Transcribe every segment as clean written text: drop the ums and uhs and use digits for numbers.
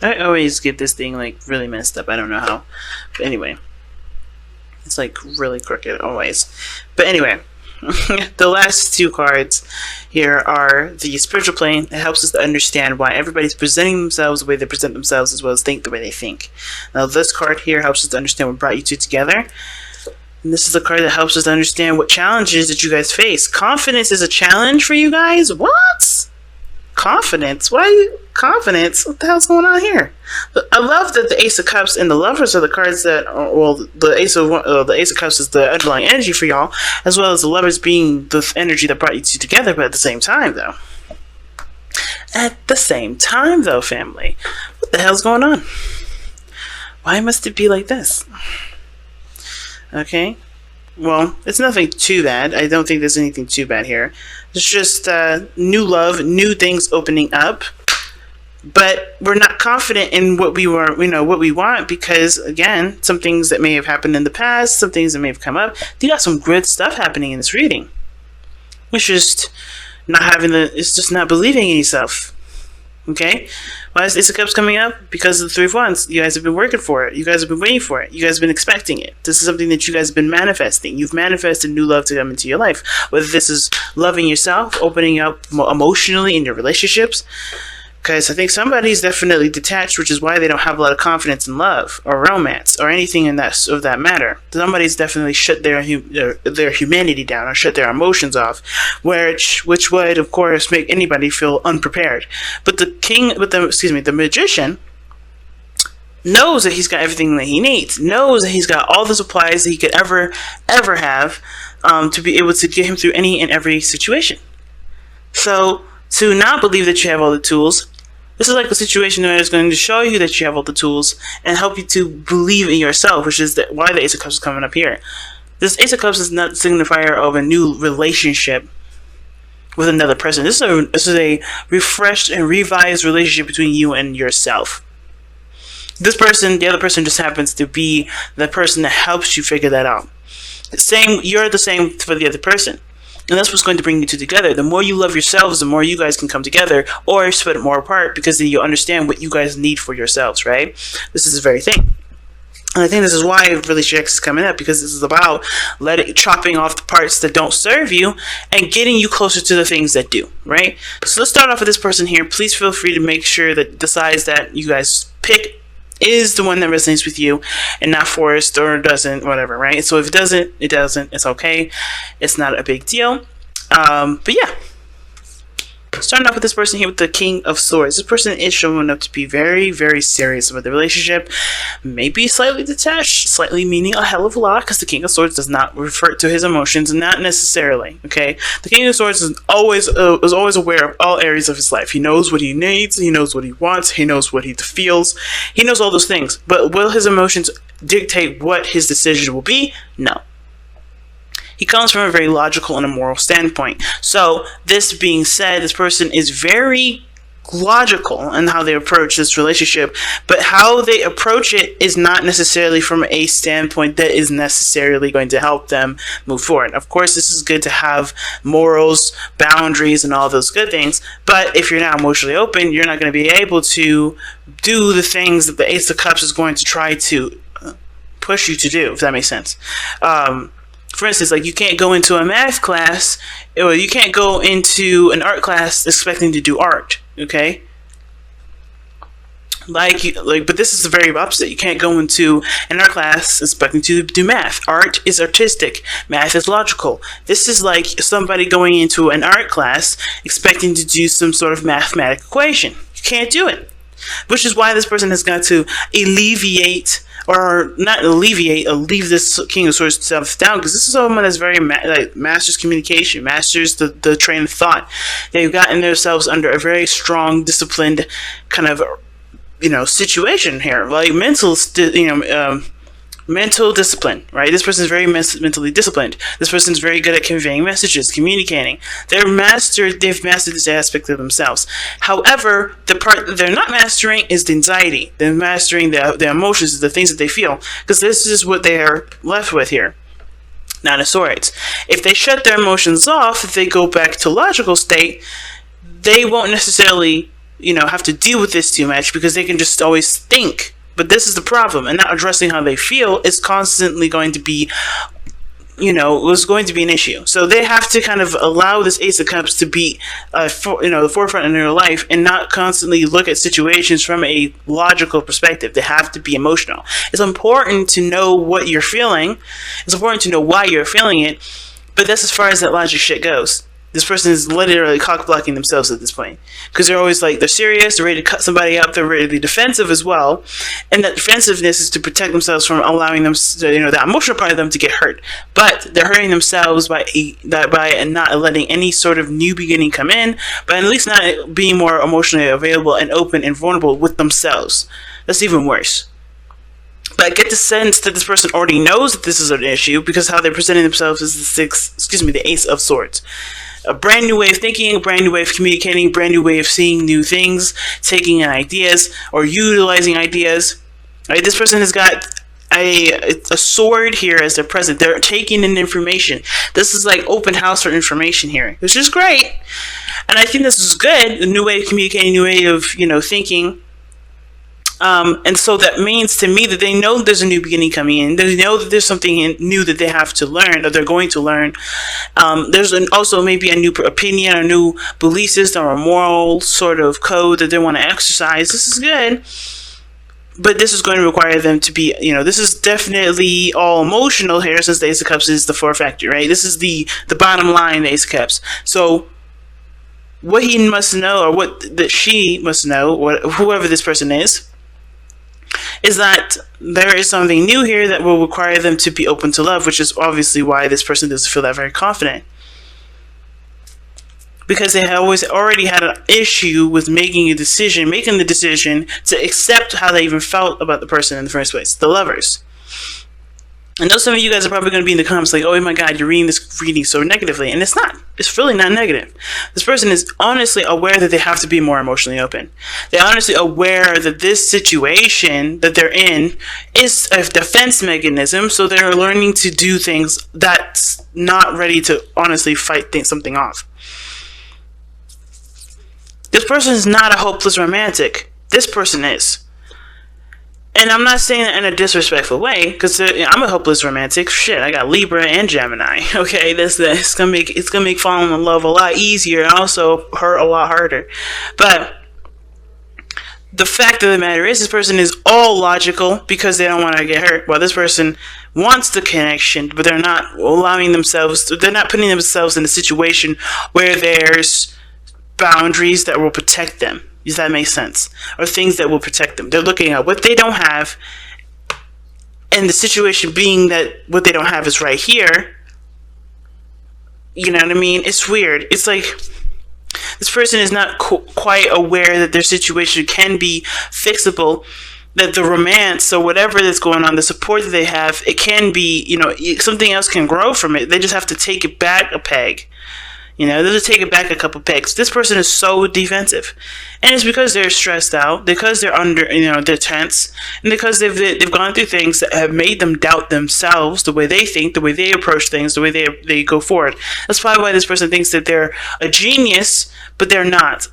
I always get this thing like really messed up. I don't know how. But anyway, it's like really crooked always. But anyway, the last two cards here are the spiritual plane. It helps us to understand why everybody's presenting themselves the way they present themselves, as well as think the way they think. Now, this card here helps us to understand what brought you two together. And this is a card that helps us to understand what challenges that you guys face. Confidence is a challenge for you guys? What? Confidence? Why confidence? What the hell's going on here? I love that the Ace of Cups and the Lovers are the cards that, well, the Ace of Cups is the underlying energy for y'all, as well as the Lovers being the energy that brought you two together. But at the same time, though, family, what the hell's going on? Why must it be like this? Okay. Well, it's nothing too bad. I don't think there's anything too bad here. It's just new love, new things opening up. But we're not confident in what we what we want, because again, some things that may have happened in the past, some things that may have come up. You got some good stuff happening in this reading. It's just it's just not believing in yourself. Okay? Why is Ace of Cups coming up? Because of the Three of Wands. You guys have been working for it. You guys have been waiting for it. You guys have been expecting it. This is something that you guys have been manifesting. You've manifested new love to come into your life. Whether this is loving yourself, opening up emotionally in your relationships. Because I think somebody's definitely detached, which is why they don't have a lot of confidence in love or romance or anything of that matter. Somebody's definitely shut their humanity down or shut their emotions off, which would, of course, make anybody feel unprepared. But the magician knows that he's got everything that he needs. Knows that he's got all the supplies that he could ever have to be able to get him through any and every situation. So to not believe that you have all the tools. This is like a situation that is going to show you that you have all the tools and help you to believe in yourself, which is why the Ace of Cups is coming up here. This Ace of Cups is not a signifier of a new relationship with another person. This is a refreshed and revised relationship between you and yourself. This person, the other person, just happens to be the person that helps you figure that out. You're the same for the other person. And that's what's going to bring you two together. The more you love yourselves, the more you guys can come together, or split it more apart, because then you'll understand what you guys need for yourselves, right? This is the very thing. And I think this is why Relationship X is coming up, because this is about chopping off the parts that don't serve you and getting you closer to the things that do, right? So let's start off with this person here. Please feel free to make sure that the size that you guys pick is the one that resonates with you and not forced or doesn't, whatever, right? So if it doesn't, it doesn't. It's okay. It's not a big deal. But yeah. Starting off with this person here with the King of Swords. This person is showing up to be very, very serious about the relationship. Maybe slightly detached, slightly meaning a hell of a lot, because the King of Swords does not refer to his emotions, not necessarily, okay? The King of Swords is always aware of all areas of his life. He knows what he needs, he knows what he wants, he knows what he feels, he knows all those things. But will his emotions dictate what his decision will be? No. He comes from a very logical and a moral standpoint. So, this being said, this person is very logical in how they approach this relationship, but how they approach it is not necessarily from a standpoint that is necessarily going to help them move forward. Of course, this is good to have morals, boundaries, and all those good things, but if you're not emotionally open, you're not going to be able to do the things that the Ace of Cups is going to try to push you to do, if that makes sense. For instance, like, you can't go into a math class, or you can't go into an art class expecting to do art, okay? But this is the very opposite. You can't go into an art class expecting to do math. Art is artistic. Math is logical. This is like somebody going into an art class expecting to do some sort of mathematic equation. You can't do it. Which is why this person has got to leave this King of Swords stuff down, because this is someone that's very masters communication, masters the train of thought. They've gotten themselves under a very strong, disciplined kind of situation here, like mental discipline, right? This person is very mentally disciplined. This person is very good at conveying messages, communicating. They've mastered this aspect of themselves. However, the part that they're not mastering is the anxiety. They're mastering the emotions, the things that they feel, because this is what they're left with here. Nine of Swords. If they shut their emotions off, if they go back to logical state, they won't necessarily have to deal with this too much because they can just always think. But this is the problem, and not addressing how they feel is constantly going to be, was going to be an issue. So they have to kind of allow this Ace of Cups to be, the forefront in their life, and not constantly look at situations from a logical perspective. They have to be emotional. It's important to know what you're feeling. It's important to know why you're feeling it, but that's as far as that logic shit goes. This person is literally cock-blocking themselves at this point. Because they're always they're serious, they're ready to cut somebody up, they're ready to be defensive as well. And that defensiveness is to protect themselves from allowing them, that emotional part of them to get hurt. But they're hurting themselves by not letting any sort of new beginning come in, but at least not being more emotionally available and open and vulnerable with themselves. That's even worse. But I get the sense that this person already knows that this is an issue because how they're presenting themselves is the Ace of Swords. A brand new way of thinking, a brand new way of communicating, a brand new way of seeing new things, taking in ideas or utilizing ideas. Right? This person has got a sword here as their present. They're taking in information. This is like open house for information here, which is great. And I think this is good. A new way of communicating, new way of thinking. And so that means to me that they know there's a new beginning coming in. They know that there's something new that they have to learn, or they're going to learn. There's also maybe a new opinion, a new belief system, or a moral sort of code that they want to exercise. This is good. But this is going to require them to be, this is definitely all emotional here, since the Ace of Cups is the four factor, right? This is the bottom line, the Ace of Cups. So what he must know, or what that she must know, whoever this person is that there is something new here that will require them to be open to love, which is obviously why this person doesn't feel that very confident. Because they have already had an issue with making the decision to accept how they even felt about the person in the first place, the lovers. I know some of you guys are probably going to be in the comments like, oh my god, you're reading this reading so negatively. And it's not. It's really not negative. This person is honestly aware that they have to be more emotionally open. They're honestly aware that this situation that they're in is a defense mechanism, so they're learning to do things that's not ready to honestly fight something off. This person is not a hopeless romantic. This person is. And I'm not saying that in a disrespectful way, because I'm a hopeless romantic. Shit, I got Libra and Gemini. Okay, it's gonna make falling in love a lot easier, and also hurt a lot harder. But the fact of the matter is, this person is all logical because they don't want to get hurt. While this person wants the connection, but they're not allowing themselves. They're not putting themselves in a situation where there's boundaries that will protect them. Does that make sense? Or things that will protect them. They're looking at what they don't have, and the situation being that what they don't have is right here. You know what I mean? It's weird. It's like this person is not quite aware that their situation can be fixable, that the romance or whatever that's going on, the support that they have, it can be, something else can grow from it. They just have to take it back a peg. They'll just take it back a couple pegs. This person is so defensive. And it's because they're stressed out, because they're under, they're tense, and because they've gone through things that have made them doubt themselves, the way they think, the way they approach things, the way they go forward. That's probably why this person thinks that they're a genius, but they're not.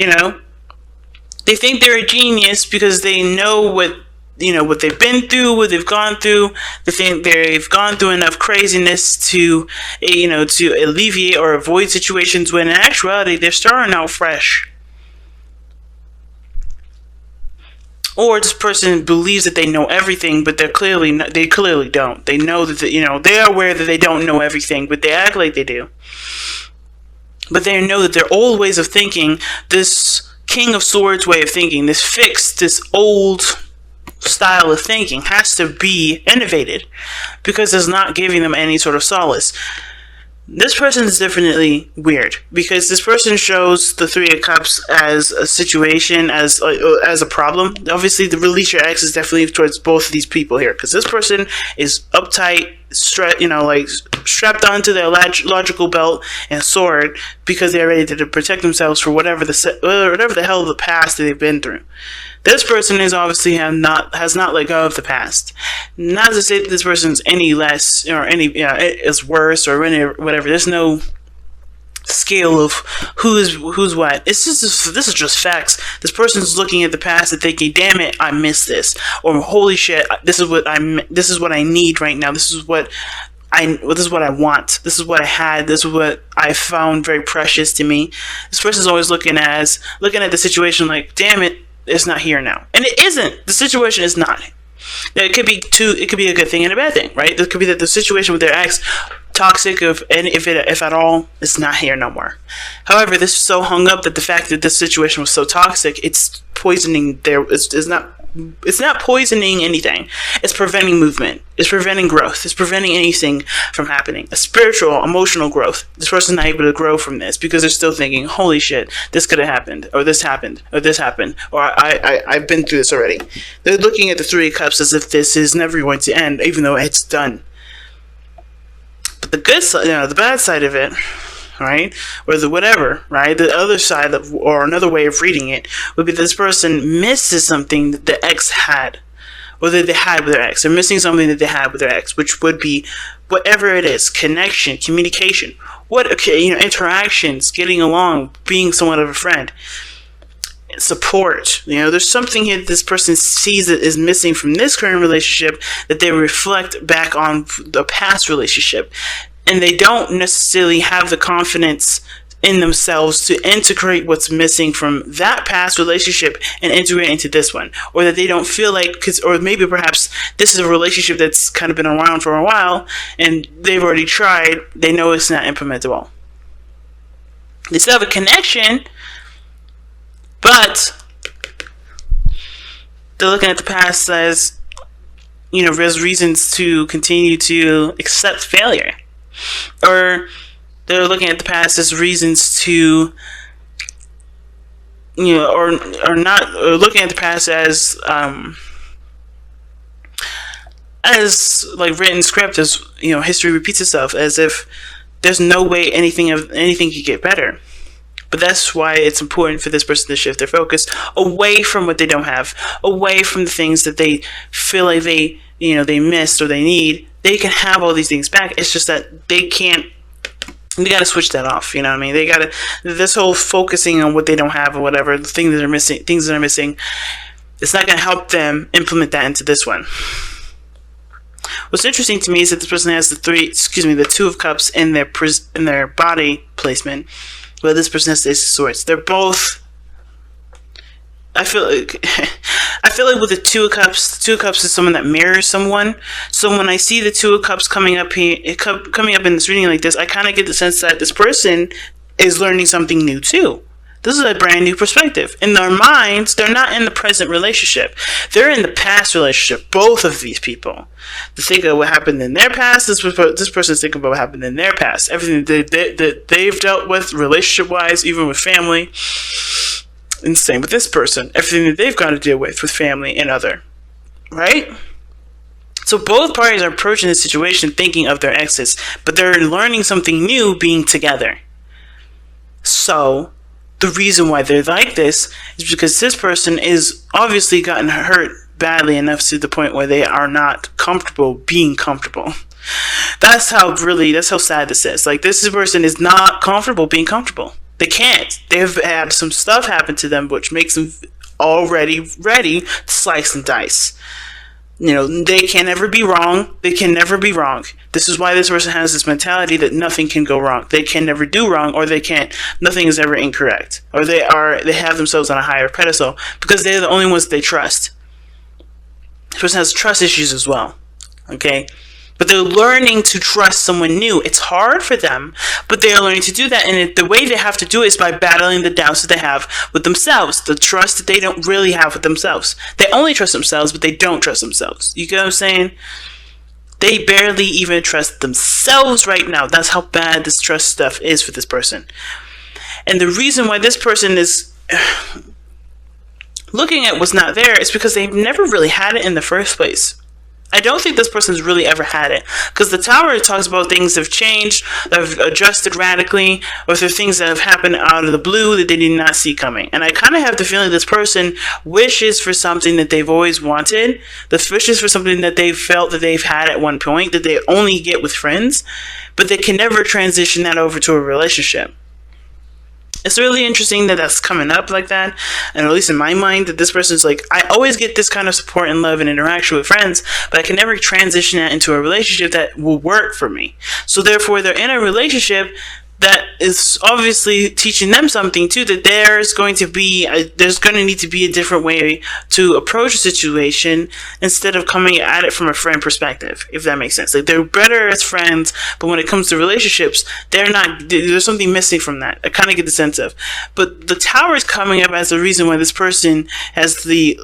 They think they're a genius because they know what they've been through, what they've gone through. They think they've gone through enough craziness to alleviate or avoid situations when in actuality they're starting out fresh. Or this person believes that they know everything, but they clearly don't. They know that they are aware that they don't know everything, but they act like they do. But they know that their old ways of thinking, this King of Swords way of thinking, this fixed, this old style of thinking has to be innovated because it's not giving them any sort of solace. This person is definitely weird because this person shows the Three of Cups as a situation, as a problem. Obviously, the release your ex is definitely towards both of these people here because this person is uptight, strapped onto their logical belt and sword because they're ready to protect themselves for whatever the hell of the past that they've been through. This person is obviously has not let go of the past. Not to say that this person's any less or any is worse or any whatever. There's no scale of who's what. This is just facts. This person's looking at the past and thinking, "Damn it, I missed this," or "Holy shit, this is what I need right now. This is what I want. This is what I had. This is what I found very precious to me." This person's always looking at the situation like, "Damn it, it's not here now," and it isn't. The situation is not. It could be it could be a good thing and a bad thing, right? It could be that the situation with their ex, toxic, if at all, it's not here no more. However, this is so hung up that the fact that this situation was so toxic, it's poisoning it's not poisoning anything. It's preventing movement. It's preventing growth. It's preventing anything from happening. A spiritual, emotional growth. This person's not able to grow from this because they're still thinking, "Holy shit, this could have happened, or this happened, or this happened, or I've been through this already." They're looking at the Three of Cups as if this is never going to end, even though it's done. But the good side, the bad side of it, right, or the whatever, right, the other side of, or another way of reading it would be this person misses something that the ex had, or that they had with their ex. They're missing something that they had with their ex, which would be whatever it is: connection, communication, interactions, getting along, being somewhat of a friend, support. There's something here that this person sees that is missing from this current relationship that they reflect back on the past relationship, and they don't necessarily have the confidence in themselves to integrate what's missing from that past relationship and integrate into this one, or that they don't feel like, or maybe perhaps this is a relationship that's kind of been around for a while and they've already tried. They know it's not implementable. They still have a connection, but they're looking at the past as, there's reasons to continue to accept failure. Or they're looking at the past as reasons to, or not, or looking at the past as like written script, as history repeats itself, as if there's no way anything could get better. But that's why it's important for this person to shift their focus away from what they don't have, away from the things that they feel like they missed or they need. They can have all these things back. It's just that they can't. They got to switch that off. You know what I mean? They got to. This whole focusing on what they don't have or whatever, the things that are missing. It's not going to help them implement that into this one. What's interesting to me is that this person has the Two of Cups in their body placement, but this person has the Ace of Swords. They're both. I feel like with the Two of Cups is someone that mirrors someone. So when I see the Two of Cups coming up here, coming up in this reading like this, I kind of get the sense that this person is learning something new too. This is a brand new perspective. In their minds, they're not in the present relationship. They're in the past relationship. Both of these people. To think of what happened in their past, this person's thinking about what happened in their past. Everything that they've dealt with relationship-wise, even with family. And same with this person. Everything that they've got to deal with family and other. Right? So both parties are approaching this situation thinking of their exes, but they're learning something new being together. So the reason why they're like this is because this person is obviously gotten hurt badly enough to the point where they are not comfortable being comfortable. That's how sad this is. Like, this person is not comfortable being comfortable. They can't. They've had some stuff happen to them which makes them already ready to slice and dice. They can never be wrong. They can never be wrong. This is why this person has this mentality that nothing can go wrong. They can never do wrong, or nothing is ever incorrect. Or they have themselves on a higher pedestal because they're the only ones they trust. This person has trust issues as well. Okay? But they're learning to trust someone new. It's hard for them, but they're learning to do that. And the way they have to do it is by battling the doubts that they have with themselves. The trust that they don't really have with themselves. They only trust themselves, but they don't trust themselves. You get what I'm saying? They barely even trust themselves right now. That's how bad this trust stuff is for this person. And the reason why this person is looking at what's not there is because they've never really had it in the first place. I don't think this person's really ever had it, because the Tower talks about things that have changed, that have adjusted radically, or if there are things that have happened out of the blue that they did not see coming. And I kind of have the feeling this person wishes for something that they've always wanted, the wishes for something that they've felt that they've had at one point, that they only get with friends, but they can never transition that over to a relationship. It's really interesting that that's coming up like that, and at least in my mind, that this person's like, I always get this kind of support and love and interaction with friends, but I can never transition that into a relationship that will work for me. So therefore, they're in a relationship that is obviously teaching them something too, that there's going to need to be a different way to approach a situation instead of coming at it from a friend perspective, if that makes sense. Like, they're better as friends, but when it comes to relationships, there's something missing from that. I kind of get the sense of. But the Tower is coming up as the reason why this person has the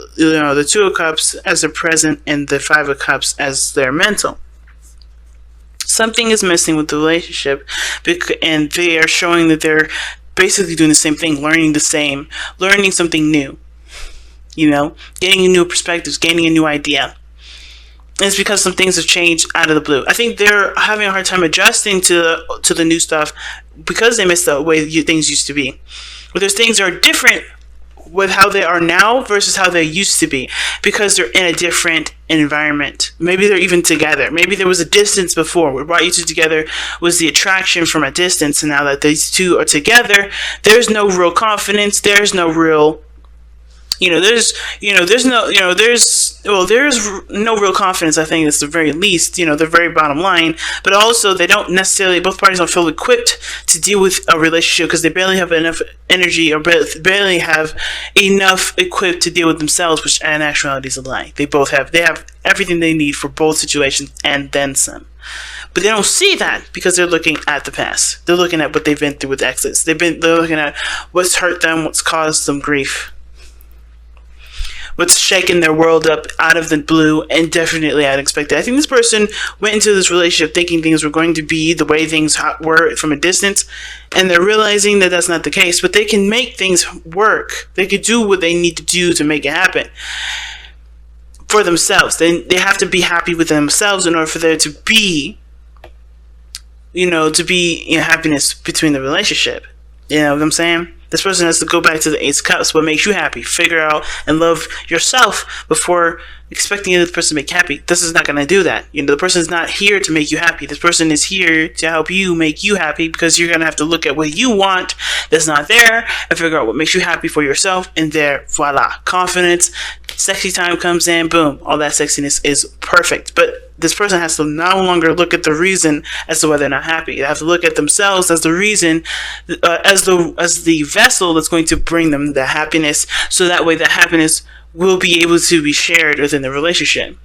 Two of Cups as their present and the Five of Cups as their mental. Something is missing with the relationship, and they are showing that they're basically doing the same thing, learning something new, gaining new perspectives, gaining a new idea. And it's because some things have changed out of the blue. I think they're having a hard time adjusting to the new stuff because they miss the way things used to be. But there's things that are different with how they are now versus how they used to be, because they're in a different environment. Maybe they're even together. Maybe there was a distance before. What brought you two together was the attraction from a distance, and now that these two are together, there's no real confidence. There's no real there's no real confidence. I think that's the very least, the very bottom line. But also, both parties don't feel equipped to deal with a relationship because they barely have enough energy, or barely have enough equipped to deal with themselves, which in actuality is a lie. They have everything they need for both situations and then some. But they don't see that because they're looking at the past. They're looking at what they've been through with exes. They're looking at what's hurt them, what's caused them grief, what's shaking their world up out of the blue and definitely unexpected. I think this person went into this relationship thinking things were going to be the way things were from a distance, and they're realizing that that's not the case, but they can make things work. They can do what they need to do to make it happen for themselves. They have to be happy with themselves in order for there to be, happiness between the relationship. You know what I'm saying? This person has to go back to the Ace of Cups. What makes you happy? Figure out and love yourself before expecting the other person to make you happy. This is not going to do that. The person is not here to make you happy. This person is here to help you make you happy, because you're going to have to look at what you want that's not there and figure out what makes you happy for yourself. And there, voila, confidence, sexy time comes in, boom, all that sexiness is perfect. But this person has to no longer look at the reason as to why they're not happy. They have to look at themselves as the reason, as the vessel that's going to bring them the happiness, so that way the happiness will be able to be shared within the relationship.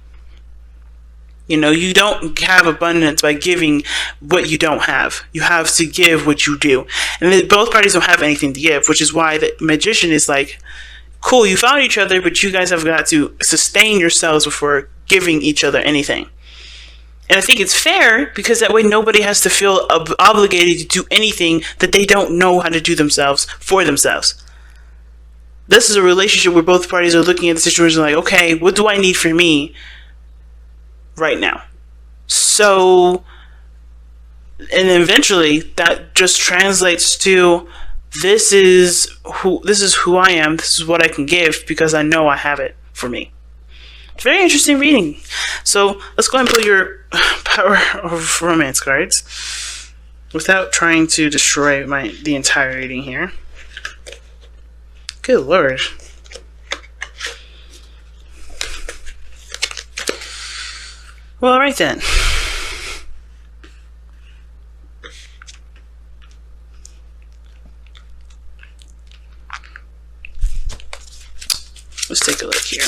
You don't have abundance by giving what you don't have. You have to give what you do. And both parties don't have anything to give, which is why the Magician is like, cool, you found each other, but you guys have got to sustain yourselves before giving each other anything. And I think it's fair, because that way nobody has to feel obligated to do anything that they don't know how to do themselves for themselves. This is a relationship where both parties are looking at the situation like, okay, what do I need for me right now? So, and eventually that just translates to, this is who I am, this is what I can give, because I know I have it for me. Very interesting reading. So let's go ahead and pull your Power of Romance cards without trying to destroy the entire reading here. Good lord. Well, alright then. Let's take a look here.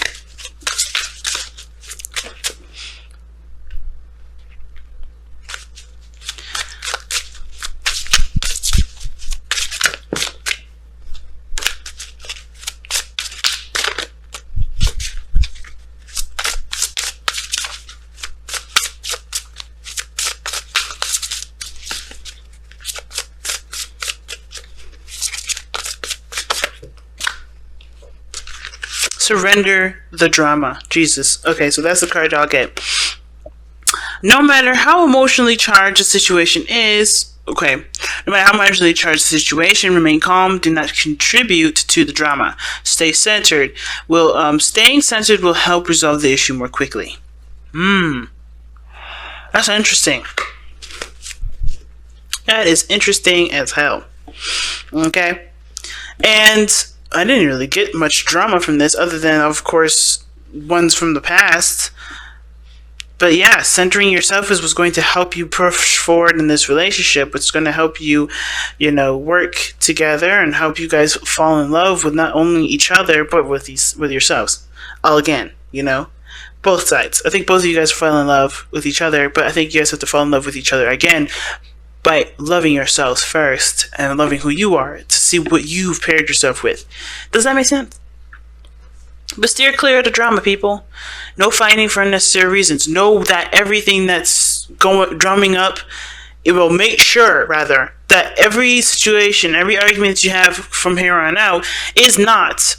Surrender the drama. Jesus. Okay, so that's the card I'll get. No matter how emotionally charged a situation is, no matter how emotionally charged the situation, remain calm. Do not contribute to the drama. Stay centered. Staying centered will help resolve the issue more quickly. That's interesting. That is interesting as hell. Okay. And I didn't really get much drama from this, other than, of course, ones from the past. But yeah, centering yourself is what's going to help you push forward in this relationship. It's going to help you, work together and help you guys fall in love with not only each other but with yourselves. All again, both sides. I think both of you guys fall in love with each other, but I think you guys have to fall in love with each other again by loving yourselves first and loving who you are to see what you've paired yourself with. Does that make sense? But steer clear of the drama, people. No fighting for unnecessary reasons. Know that everything that's drumming up, it will make sure, rather, that every situation, every argument that you have from here on out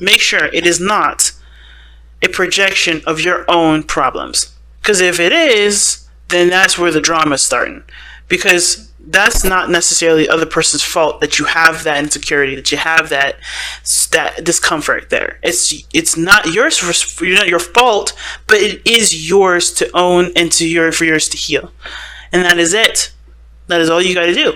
make sure it is not a projection of your own problems. Because if it is, then that's where the drama is starting. Because that's not necessarily the other person's fault that you have that insecurity, that you have that discomfort there. It's not yours not your fault, but it is yours to own and for yours to heal. And that is it. That is all you got to do.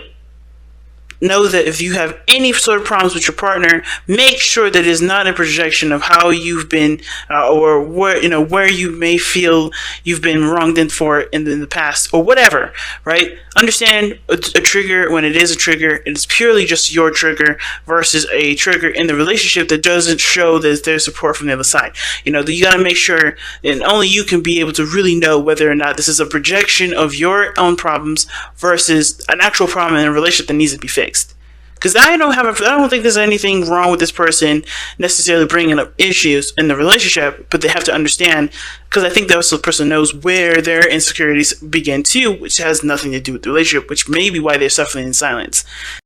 Know that if you have any sort of problems with your partner, make sure that it is not a projection of how you've been or where you may feel you've been wronged in the past or whatever, right? Understand a trigger when it is a trigger. It's purely just your trigger versus a trigger in the relationship that doesn't show that there's support from the other side. You got to make sure, and only you can be able to really know whether or not this is a projection of your own problems versus an actual problem in a relationship that needs to be fixed. Because I don't think there's anything wrong with this person necessarily bringing up issues in the relationship, but they have to understand, because I think that the person knows where their insecurities begin too, which has nothing to do with the relationship, which may be why they're suffering in silence.